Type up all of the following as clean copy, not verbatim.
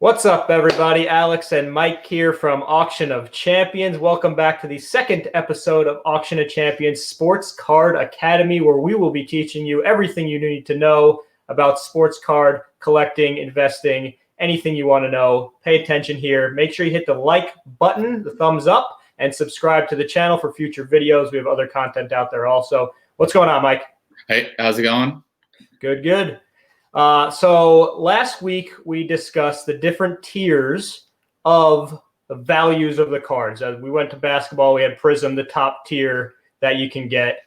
What's up, everybody? Alex and Mike here from Auction of Champions. Welcome back to the second episode of Auction of Champions Sports Card Academy, where we will be teaching you everything you need to know about sports card collecting, investing, anything you want to know. Pay attention here. Make sure you hit the like button, the thumbs up, and subscribe to the channel for future videos. We have other content out there also. What's going on, Mike? Hey, how's it going? Good. So last week we discussed the different tiers of the values of the cards. As we went to basketball, we had Prism, the top tier that you can get.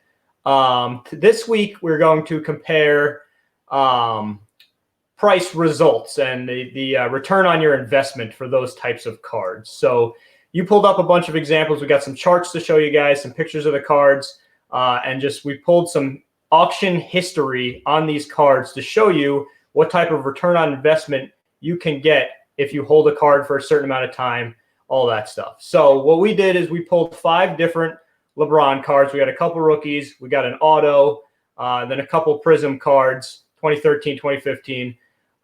This week we're going to compare price results and the return on your investment for those types of cards. So you pulled up a bunch of examples. We got some charts to show you guys, some pictures of the cards, and we pulled some auction history on these cards to show you what type of return on investment you can get if you hold a card for a certain amount of time, all that stuff. So what we did is we pulled 5 different LeBron cards. We got a couple rookies, we got an auto, then a couple Prism cards, 2013, 2015,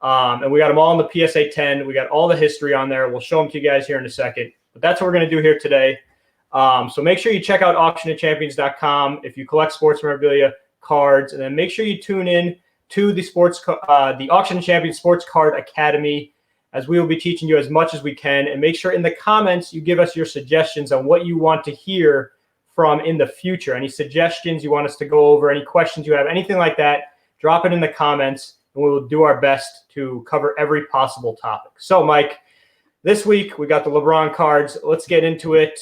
and we got them all in the PSA 10. We got all the history on there. We'll show them to you guys here in a second, but that's what we're going to do here today. So make sure you check out auctionofchampions.com if you collect sports memorabilia, cards, and then make sure you tune in to the Auction of Champions Sports Card Academy, as we will be teaching you as much as we can. And make sure in the comments you give us your suggestions on what you want to hear from in the future. Any suggestions you want us to go over, any questions you have, anything like that, drop it in the comments, and we will do our best to cover every possible topic. So, Mike, this week we got the LeBron cards. Let's get into it.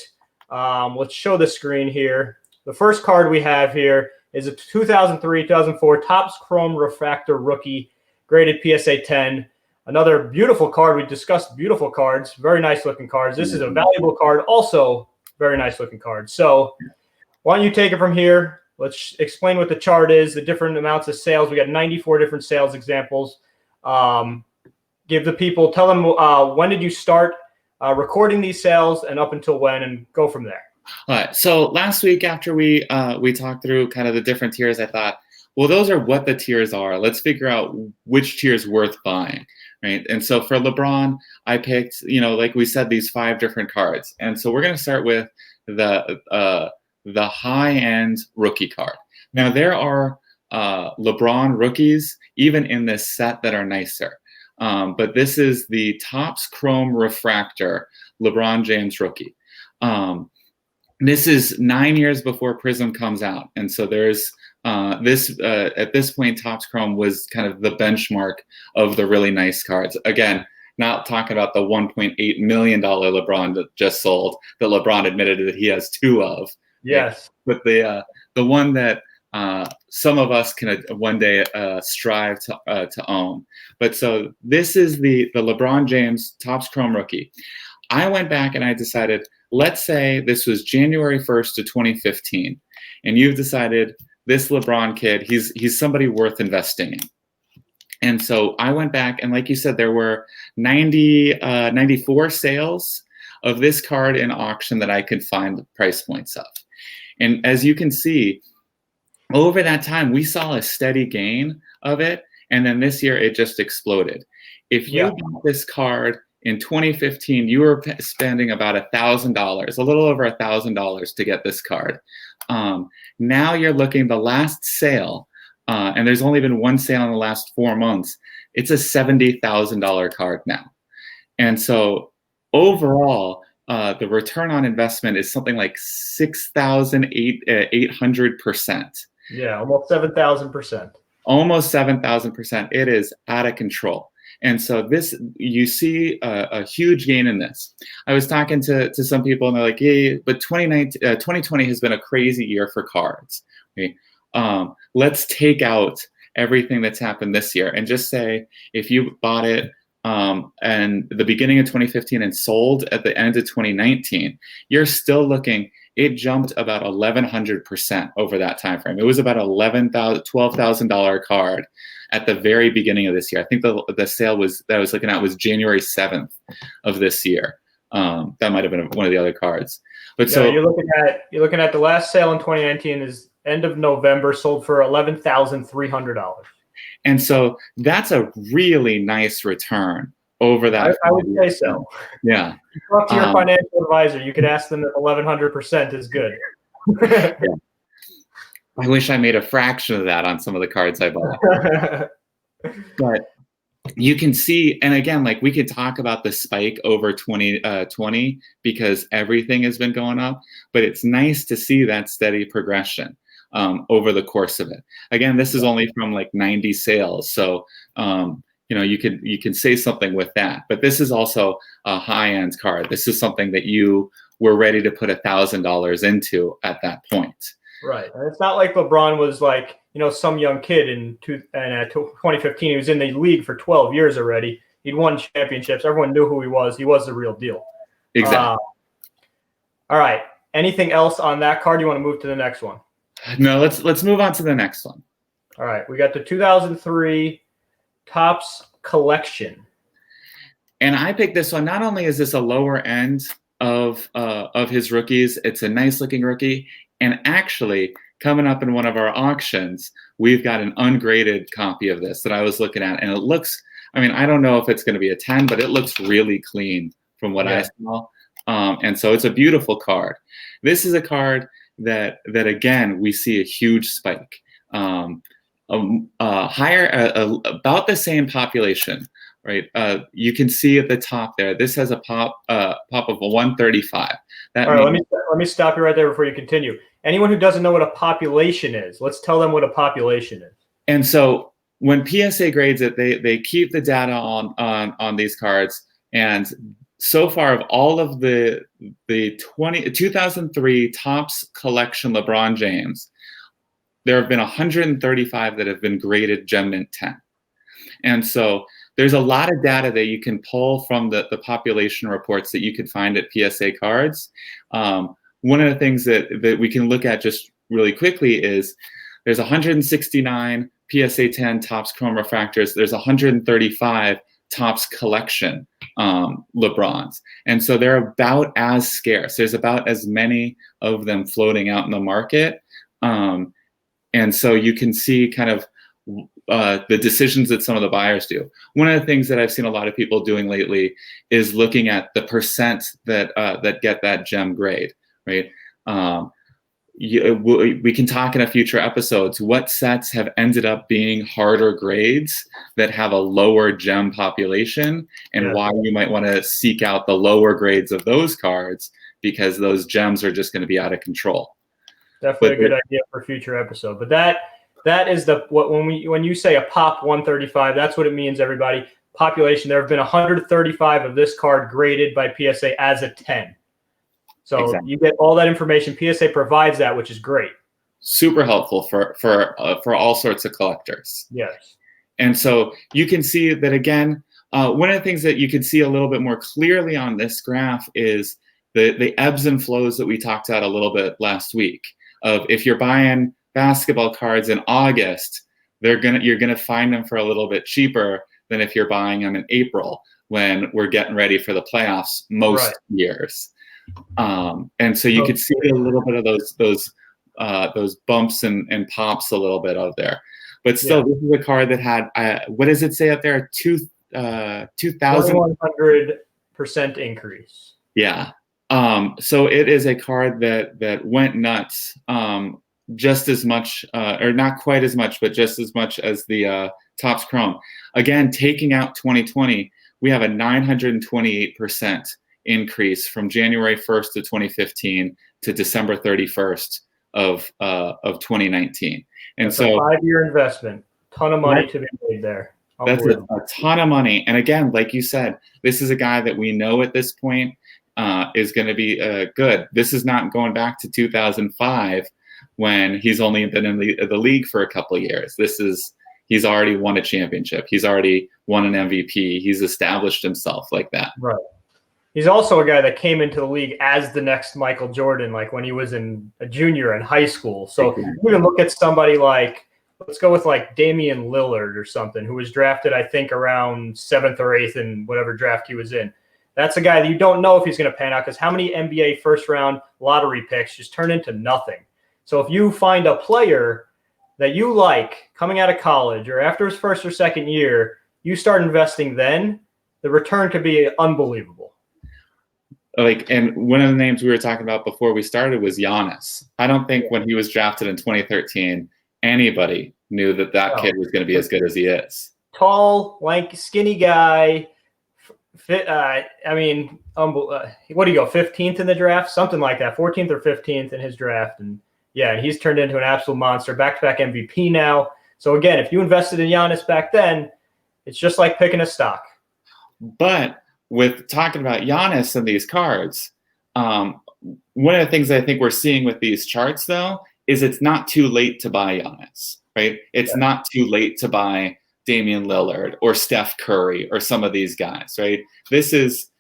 Let's show the screen here. The first card we have here is a 2003-2004 Topps Chrome Refractor Rookie, graded PSA 10. Another beautiful card. We discussed beautiful cards, very nice looking cards. This is a valuable card, also very nice looking card. So why don't you take it from here? Let's explain what the chart is, the different amounts of sales. We got 94 different sales examples. Give the people, tell them when did you start recording these sales and up until when, and go from there. All right. So last week after we talked through kind of the different tiers, I thought, well, those are what the tiers are. Let's figure out which tier is worth buying, right? And so for LeBron, I picked, like we said, these 5 different cards. And so we're going to start with the high-end rookie card. Now, there are LeBron rookies, even in this set, that are nicer. But this is the Topps Chrome Refractor LeBron James rookie. This is 9 years before Prism comes out. And so there's at this point, Topps Chrome was kind of the benchmark of the really nice cards. Again, not talking about the $1.8 million LeBron that just sold, that LeBron admitted that he has 2 of. Yes. But the one that some of us can one day strive to own. But so this is the LeBron James Topps Chrome rookie. I went back and I decided, let's say this was January 1st of 2015, and you've decided this LeBron kid, he's somebody worth investing in. And so I went back, and like you said, there were 94 sales of this card in auction that I could find the price points of. And as you can see, over that time, we saw a steady gain of it, and then this year it just exploded. If you bought this card in 2015, you were spending about $1,000, a little over $1,000 to get this card. Now you're looking, the last sale, and there's only been one sale in the last 4 months, it's a $70,000 card now. And so overall, the return on investment is something like 6,800%. Yeah, almost 7,000%. Almost 7,000%. It is out of control. And so this, you see a huge gain in this. I was talking to some people, and they're like, yeah, but 2020 has been a crazy year for cards. Okay? Let's take out everything that's happened this year and just say, if you bought it and the beginning of 2015 and sold at the end of 2019, you're still looking, it jumped about 1,100% over that time frame. It was about $12,000 card at the very beginning of this year. I think the sale that I was looking at was January 7th of this year. That might have been one of the other cards. But so you're looking at the last sale in 2019 is end of November, sold for $11,300. And so that's a really nice return over that. I would say so. Yeah. You talk to your financial advisor. You could ask them if 1,100% is good. Yeah. I wish I made a fraction of that on some of the cards I bought. But you can see, and again, like we could talk about the spike over 2020 because everything has been going up, but it's nice to see that steady progression over the course of it. Again, this is only from like 90 sales, so you can say something with that. But this is also a high-end card. This is something that you were ready to put $1,000 into at that point. Right. And it's not like LeBron was like, some young kid in 2015. He was in the league for 12 years already. He'd won championships. Everyone knew who he was. He was the real deal. Exactly. All right. Anything else on that card? You want to move to the next one? No, let's move on to the next one. All right. We got the 2003 Topps Collection. And I picked this one. Not only is this a lower end of his rookies, it's a nice looking rookie. And actually, coming up in one of our auctions, we've got an ungraded copy of this that I was looking at. And it looks, I don't know if it's going to be a 10, but it looks really clean from what I saw. And so it's a beautiful card. This is a card that again, we see a huge spike. Higher, about the same population, right? You can see at the top there, this has a pop of a 135. All right, let me stop you right there before you continue. Anyone who doesn't know what a population is, let's tell them what a population is. And so when PSA grades it, they keep the data on these cards. And so far of all of the 2003 Topps Collection LeBron James, there have been 135 that have been graded Gem Mint 10. And so there's a lot of data that you can pull from the population reports that you could find at PSA cards. One of the things that we can look at just really quickly is there's 169 PSA 10 Topps Chrome Refractors. There's 135 Topps Collection LeBrons. And so they're about as scarce. There's about as many of them floating out in the market. And so you can see kind of the decisions that some of the buyers do. One of the things that I've seen a lot of people doing lately is looking at the percent that get that gem grade, right? We can talk in a future episodes what sets have ended up being harder grades that have a lower gem population, and why you might want to seek out the lower grades of those cards because those gems are just going to be out of control. Definitely a good idea for a future episode. But that is when you say a pop 135, that's what it means, everybody. Population. There have been 135 of this card graded by PSA as a 10. So you get all that information. PSA provides that, which is great. Super helpful for all sorts of collectors. Yes. And so you can see that again. One of the things that you can see a little bit more clearly on this graph is the ebbs and flows that we talked about a little bit last week. Of if you're buying basketball cards in August, you're gonna find them for a little bit cheaper than if you're buying them in April when we're getting ready for the playoffs most years. And so you could see a little bit of those bumps and pops a little bit out there. But still, this is a card that had what does it say out there? 2,100% increase. Yeah. So it is a card that went nuts, just as much, or not quite as much, but just as much as the Topps Chrome. Again, taking out 2020, we have a 928% increase from January 1st of 2015 to December 31st of 2019. And that's so a 5-year investment, ton of money to be made there. That's a ton of money. And again, like you said, this is a guy that we know at this point is going to be good. This is not going back to 2005 when he's only been in the league for a couple of years. He's already won a championship. He's already won an MVP. He's established himself like that. Right. He's also a guy that came into the league as the next Michael Jordan, like when he was a junior in high school. So you can look at somebody like, let's go with like Damian Lillard or something, who was drafted, I think, around 7th or 8th in whatever draft he was in. That's a guy that you don't know if he's going to pan out because how many NBA first-round lottery picks just turn into nothing? So if you find a player that you like coming out of college or after his first or second year, you start investing then, the return could be unbelievable. Like, and one of the names we were talking about before we started was Giannis. I don't think when he was drafted in 2013, anybody knew that kid was going to be as good as he is. Tall, lanky, skinny guy. Fit. I mean, what do you go? 15th in the draft, something like that. 14th or 15th in his draft, and yeah, he's turned into an absolute monster. Back-to-back MVP now. So again, if you invested in Giannis back then, it's just like picking a stock. But with talking about Giannis and these cards, one of the things I think we're seeing with these charts, though, is it's not too late to buy Giannis, right? It's not too late to buy Damian Lillard or Steph Curry or some of these guys, right? This is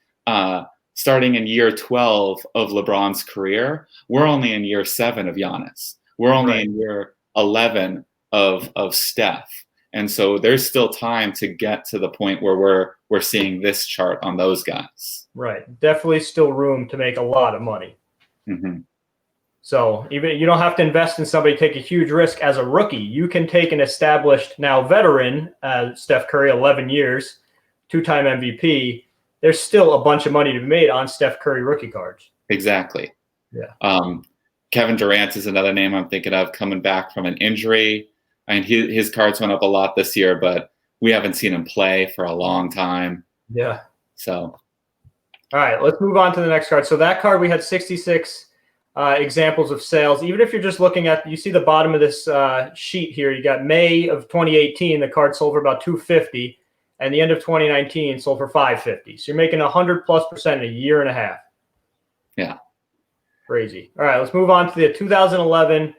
starting in year 12 of LeBron's career. We're only in year 7 of Giannis. We're only in year 11 of Steph. And so there's still time to get to the point where we're seeing this chart on those guys. Right. Definitely still room to make a lot of money. Mm-hmm. So even you don't have to invest in somebody, take a huge risk as a rookie. You can take an established now veteran, Steph Curry, 11 years, 2-time MVP. There's still a bunch of money to be made on Steph Curry rookie cards. Exactly. Yeah. Kevin Durant is another name I'm thinking of coming back from an injury. And his cards went up a lot this year, but we haven't seen him play for a long time. Yeah. So. All right, let's move on to the next card. So that card, we had 66 examples of sales. Even if you're just looking at, you see the bottom of this sheet here, you got May of 2018, the card sold for about $250, and the end of 2019 sold for $550. So you're making 100+% in a year and a half. Yeah. Crazy. All right, let's move on to the 2011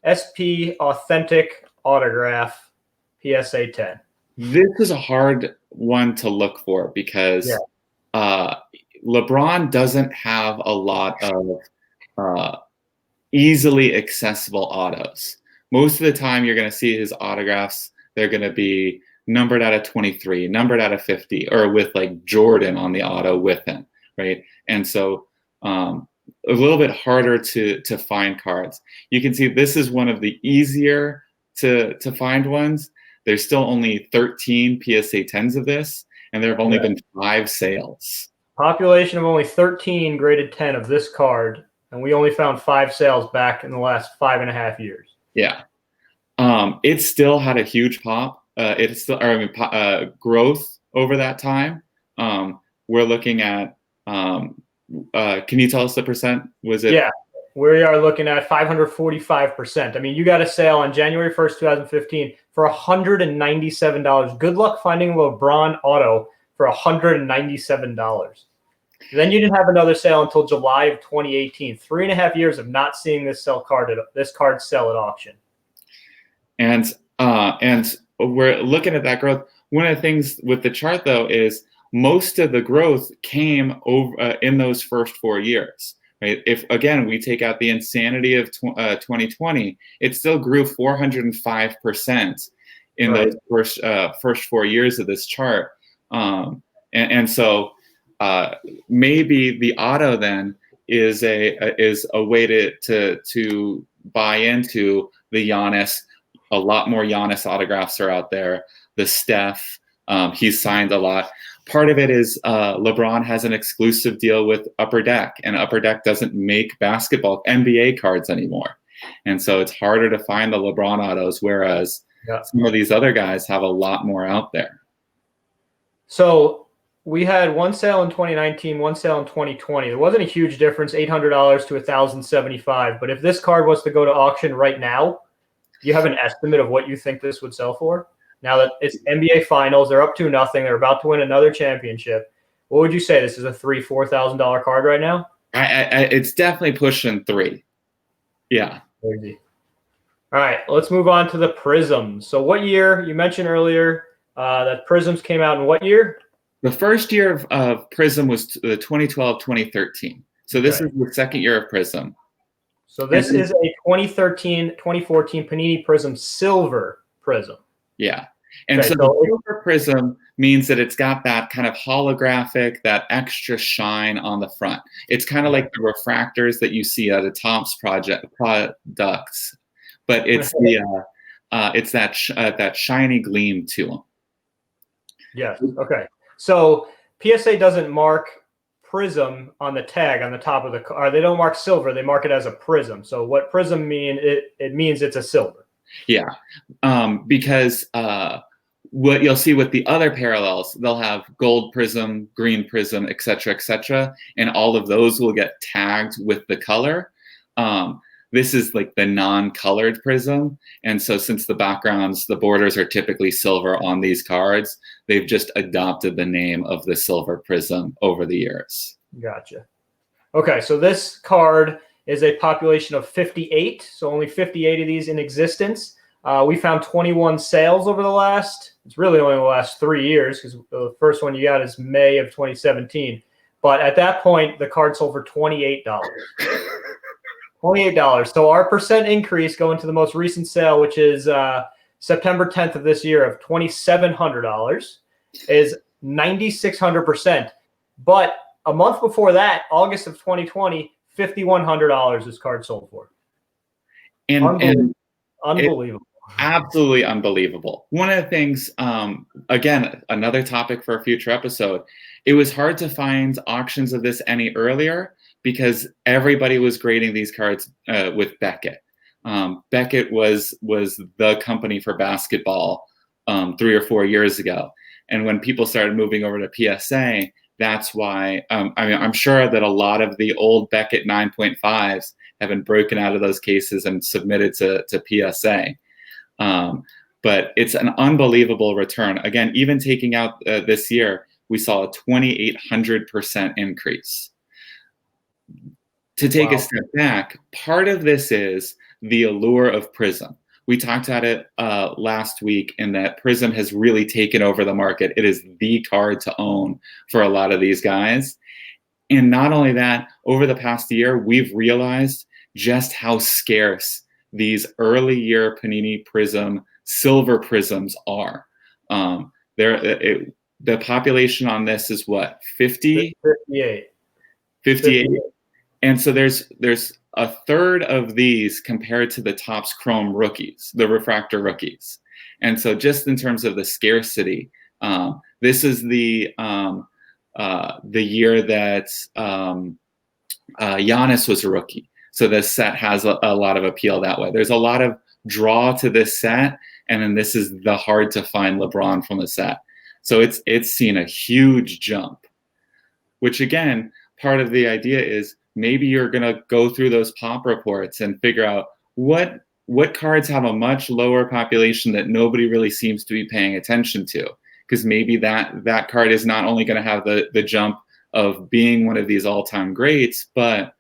SP Authentic Autograph PSA 10. This is a hard one to look for because LeBron doesn't have a lot of easily accessible autos. Most of the time you're going to see his autographs, they're going to be numbered out of 23, numbered out of 50, or with like Jordan on the auto with him, right? And so a little bit harder to find cards. You can see this is one of the easier to find ones. There's still only 13 PSA 10s of this, and there have only been 5 sales. Population of only 13 graded 10 of this card, and we only found 5 sales back in the last 5.5 years. Yeah. It still had a huge pop. It's still, growth over that time. We're looking at, can you tell us the percent? Was it? Yeah, we are looking at 545%. I mean, you got a sale on January 1st, 2015 for $197. Good luck finding a LeBron auto for $197. Then you didn't have another sale until July of 2018. 3.5 years of not seeing this card sell at auction. And we're looking at that growth. One of the things with the chart, though, is most of the growth came over in those first 4 years. Right? If again we take out the insanity of 2020, it still grew 405% in those first 4 years of this chart. And so maybe the auto then is a way to buy into the Giannis. A lot more Giannis autographs are out there. The Steph, he's signed a lot. Part of it is LeBron has an exclusive deal with Upper Deck, and Upper Deck doesn't make basketball NBA cards anymore. And so it's harder to find the LeBron autos, whereas some of these other guys have a lot more out there. So we had one sale in 2019, one sale in 2020. There wasn't a huge difference, $800 to $1,075. But if this card was to go to auction right now, do you have an estimate of what you think this would sell for? Now that it's NBA Finals, they're up 2-0. They're about to win another championship. What would you say? This is a $3,000-$4,000 card right now? It's definitely pushing 3. Yeah. Crazy. All right, let's move on to the Prisms. So what year? You mentioned earlier that Prisms came out in what year? The first year of Prism was the 2012-2013. So this is the second year of Prism. So this is a 2013-2014 Panini Prism Silver Prism. Yeah. And so the silver prism means that it's got that kind of holographic, that extra shine on the front. It's kind of like the refractors that you see at the Topps products, but it's that shiny gleam to them. Yes. Okay. So PSA doesn't mark prism on the tag on the top of the car. They don't mark silver. They mark it as a prism. So what prism mean? It means it's a silver. Yeah, because what you'll see with the other parallels, they'll have gold prism, green prism, etc., and all of those will get tagged with the color. This is like the non-colored prism, and so since the backgrounds, the borders are typically silver on these cards, they've just adopted the name of the silver prism over the years. Gotcha. Okay, so this card is a population of 58, so only 58 of these in existence. We found 21 sales over the last, it's really only the last 3 years because the first one you got is May of 2017. But at that point, the card sold for $28. $28. So our percent increase going to the most recent sale, which is September 10th of this year, of $2,700 is 9,600%. But a month before that, August of 2020, $5,100 this card sold for. And unbelievable. Absolutely unbelievable. One of the things, again, another topic for a future episode, it was hard to find auctions of this any earlier because everybody was grading these cards with Beckett. Beckett was the company for basketball 3 or 4 years ago. And when people started moving over to PSA, that's why, I'm sure that a lot of the old Beckett 9.5s have been broken out of those cases and submitted to PSA. But it's an unbelievable return. Again, even taking out this year, we saw a 2,800% increase. To take a step back, part of this is the allure of Prism. We talked about it last week in that Prism has really taken over the market. It is the card to own for a lot of these guys. And not only that, over the past year, we've realized just how scarce these early year Panini Prism silver prisms are. The population on this is what, 50? 58. 58. And so there's a third of these compared to the Topps Chrome rookies, the refractor rookies. And so just in terms of the scarcity, this is the year that Giannis was a rookie. So this set has a lot of appeal that way. There's a lot of draw to this set, and then this is the hard to find LeBron from the set. So it's seen a huge jump, which again, part of the idea is maybe you're gonna go through those pop reports and figure out what cards have a much lower population that nobody really seems to be paying attention to, because maybe that card is not only gonna have the jump of being one of these all-time greats, but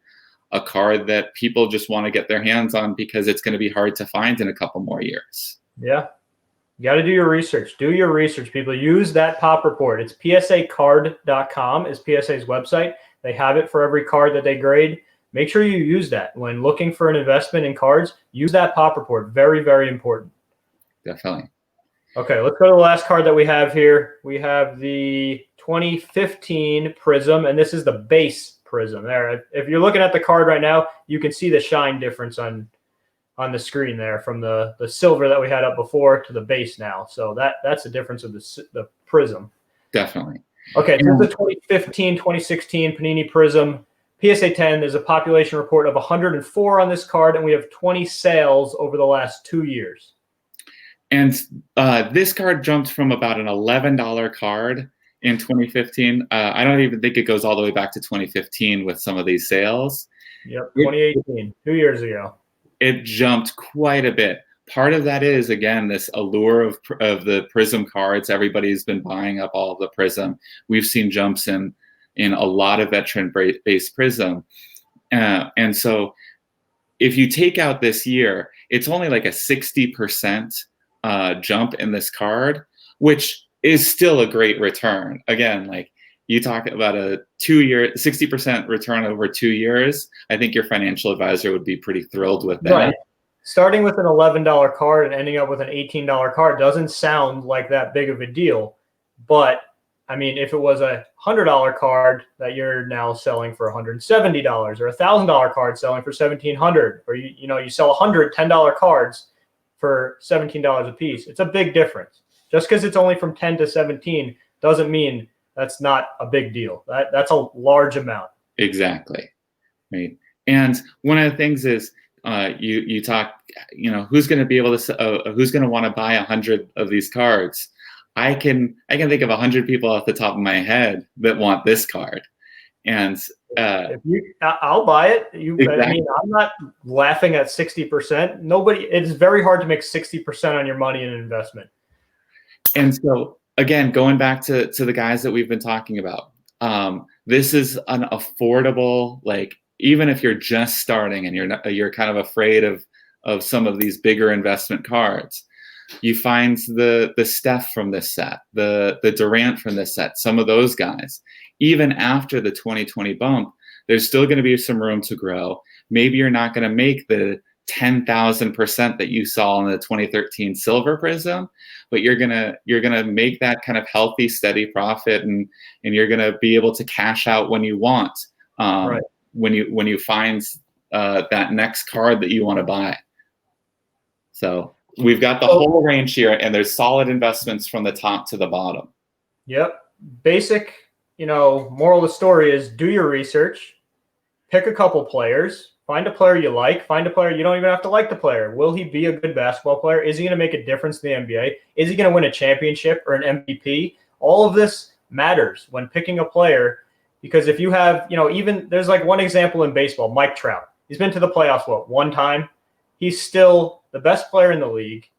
a card that people just want to get their hands on because it's going to be hard to find in a couple more years. Yeah. You got to do your research. Do your research, people. Use that pop report. It's psacard.com is PSA's website. They have it for every card that they grade. Make sure you use that. When looking for an investment in cards, use that pop report. Very, very important. Definitely. Okay, let's go to the last card that we have here. We have the 2015 Prism, and this is the base Prism. There, if you're looking at the card right now, you can see the shine difference on the screen there from the silver that we had up before to the base now. So that's the difference of the Prism. Definitely. Okay, so the 2015, 2016 Panini Prism PSA 10. There's a population report of 104 on this card, and we have 20 sales over the last 2 years. And this card jumped from about an $11 card in 2015. I don't even think it goes all the way back to 2015 with some of these sales. Yep, 2018, 2 years ago. It jumped quite a bit. Part of that is, again, this allure of the Prism cards. Everybody's been buying up all of the Prism. We've seen jumps in a lot of veteran-based Prism. And so if you take out this year, it's only like a 60% jump in this card, which is still a great return. Again, like you talk about a 2-year, 60% return over 2 years. I think your financial advisor would be pretty thrilled with that. Right. Starting with an $11 card and ending up with an $18 card doesn't sound like that big of a deal. But I mean, if it was a $100 card that you're now selling for $170, or a $1,000 card selling for $1,700, or you sell 100 $10 cards for $17 a piece, it's a big difference. Just because it's only from 10 to 17 doesn't mean that's not a big deal. That's a large amount. Exactly. Right. And one of the things is you talk, who's going to be able to, who's going to want to buy 100 of these cards? I can think of 100 people off the top of my head that want this card. And I'll buy it. Exactly. I mean, I'm not laughing at 60%. It's very hard to make 60% on your money in an investment. And so again, going back to the guys that we've been talking about, this is an affordable, like, even if you're just starting and you're kind of afraid of some of these bigger investment cards, you find the Steph from this set, the Durant from this set, some of those guys. Even after the 2020 bump, there's still going to be some room to grow. Maybe you're not going to make the 10,000% that you saw in the 2013 Silver Prism, but you're gonna make that kind of healthy, steady profit, and you're gonna be able to cash out when you want, right. when you find that next card that you want to buy. So we've got the whole range here, and there's solid investments from the top to the bottom. Yep. Basic, moral of the story is do your research, pick a couple players. Find a player you like. Find a player you don't even have to like the player. Will he be a good basketball player? Is he going to make a difference in the NBA? Is he going to win a championship or an MVP? All of this matters when picking a player, because if you have, even there's like one example in baseball, Mike Trout. He's been to the playoffs, one time? He's still the best player in the league.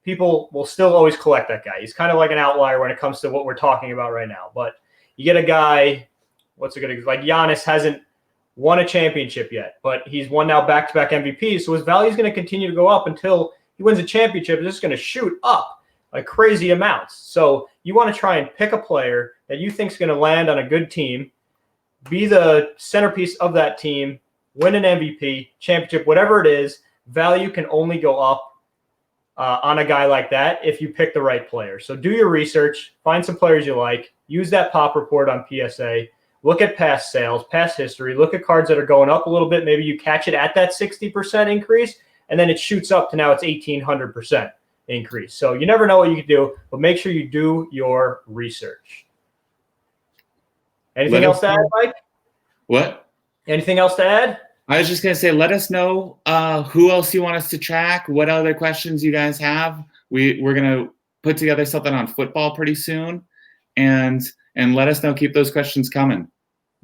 People will still always collect that guy. He's kind of like an outlier when it comes to what we're talking about right now. But you get a guy, what's a good example? Like Giannis hasn't won a championship yet, but he's won now back-to-back MVPs, so his value is going to continue to go up until he wins a championship. It's just going to shoot up like crazy amounts. So you want to try and pick a player that you think is going to land on a good team, be the centerpiece of that team, win an MVP, championship, whatever it is. Value can only go up on a guy like that if you pick the right player. So do your research, find some players you like, use that pop report on PSA, look at past sales, past history, look at cards that are going up a little bit. Maybe you catch it at that 60% increase, and then it shoots up to now it's 1,800% increase. So you never know what you can do, but make sure you do your research. Anything else to add, Mike? What? Anything else to add? I was just going to say, let us know who else you want us to track, what other questions you guys have. We're going to put together something on football pretty soon, and let us know. Keep those questions coming.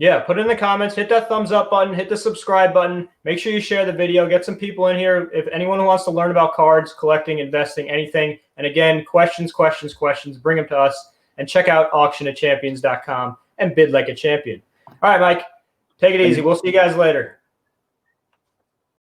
Yeah, put it in the comments, hit that thumbs up button, hit the subscribe button. Make sure you share the video, get some people in here. If anyone who wants to learn about cards, collecting, investing, anything. And again, questions, bring them to us. And check out auctionatchampions.com and bid like a champion. All right, Mike, take it easy. We'll see you guys later.